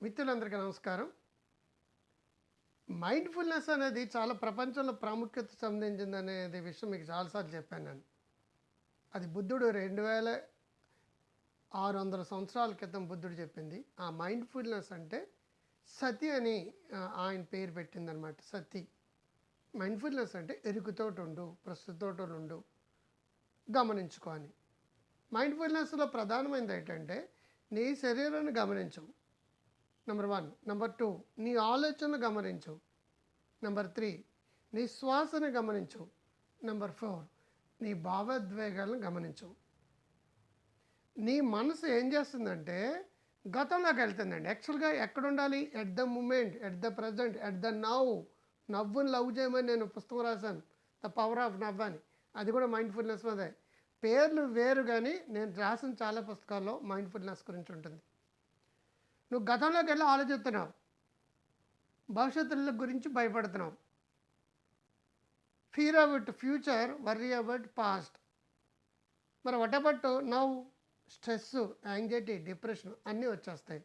మిత్రులందరికీ నమస్కారం. మైండ్‌ఫుల్‌నెస్ అనేది చాలా ప్రపంచంలో ప్రాముఖ్యత సంబంధించిందనేది విషయం మీకు చాలా సార్లు చెప్పాను నేను. అది బుద్ధుడు 2600 సంవత్సరాల క్రితం బుద్ధుడు చెప్పింది. ఆ మైండ్‌ఫుల్‌నెస్ అంటే సతి అని ఆయన పేరు పెట్టిందనమాట. సతి. మైండ్‌ఫుల్‌నెస్ అంటే ఎరుకుతోటుండు, ప్రస్తుతతోటుండు, గమనించుకో అని. మైండ్‌ఫుల్‌నెస్‌లో ప్రధానమైనది ఏంటంటే నీ శరీరాన్ని గమనించు. నంబర్ 1. నంబర్ 2 నీ ఆలోచనలు గమనించు. నంబర్ 3 నీ శ్వాసను గమనించు. నంబర్ 4 నీ భావోద్వేగాలను గమనించు. నీ మనసు ఏం చేస్తుందంటే గతంలోకి వెళ్తుందండి. యాక్చువల్‌గా ఎక్కడుండాలి? At the moment, at the present, at the now. నవ్వుని లవ్ చేయమని నేను పుస్తకం రాశాను. ద పవర్ ఆఫ్ నవ్ అని. అది కూడా మైండ్‌ఫుల్‌నెస్ మీదే. పేర్లు వేరు కానీ నేను రాసిన చాలా పుస్తకాల్లో మైండ్‌ఫుల్‌నెస్ గురించి ఉంటుంది. నువ్వు గతంలోకి వెళ్ళి ఆలోచిస్తున్నావు. భవిష్యత్తుల గురించి భయపడుతున్నావు. Fear about future, worry about past. మరి what about now? Stress, anxiety, depression అన్నీ వచ్చేస్తాయి.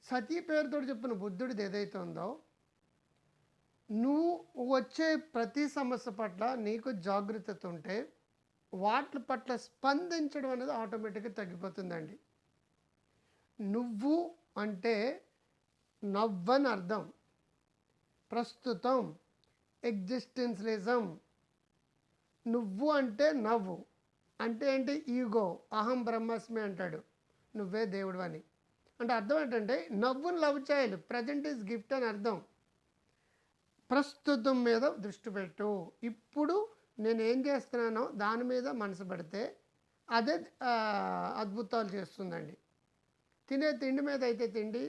సతీ పేరుతో చెప్పిన బుద్ధుడిది ఏదైతే ఉందో, నువ్వు వచ్చే ప్రతి సమస్య పట్ల నీకు జాగ్రత్తత ఉంటే వాటి పట్ల స్పందించడం అనేది ఆటోమేటిక్గా తగ్గిపోతుందండి. నువ్వు అంటే నవ్వని అర్థం. ప్రస్తుతం, ఎగ్జిస్టెన్షియలిజం. నువ్వు అంటే నవ్వు. అంటే ఏంటి? ఈగో, అహం బ్రహ్మస్మి అంటాడు. నువ్వే దేవుడు అని. అంటే అర్థం ఏంటంటే నవ్వుని లవ్ చేయాలి. ప్రజెంట్ ఈజ్ గిఫ్ట్ అని అర్థం. ప్రస్తుతం మీద దృష్టి పెట్టు. ఇప్పుడు నేను ఏం చేస్తున్నానో దాని మీద మనసు పెడితే అదే అద్భుతాలు చేస్తుందండి. తినే తిండి మీద అయితే తిండి,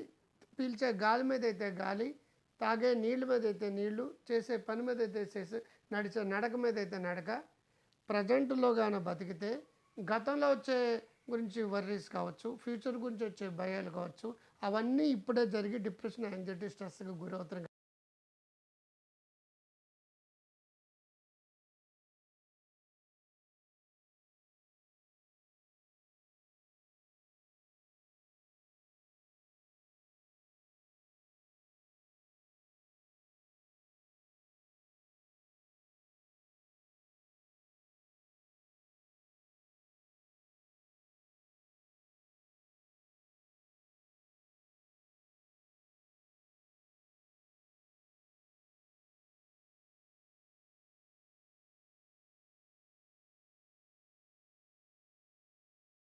పీల్చే గాలి మీద అయితే గాలి, తాగే నీళ్ళ మీద అయితే నీళ్ళు, చేసే పని మీద అయితే చేసే, నడిచే నడక మీద అయితే నడక. ప్రజెంట్లో గాన బతికితే గతంలో వచ్చే గురించి వర్రీస్ కావచ్చు, ఫ్యూచర్ గురించి వచ్చే భయాలు కావచ్చు, అవన్నీ ఇప్పుడే జరిగి డిప్రెషన్, యాంగ్జైటీ, స్ట్రెస్కి గురవుతారు.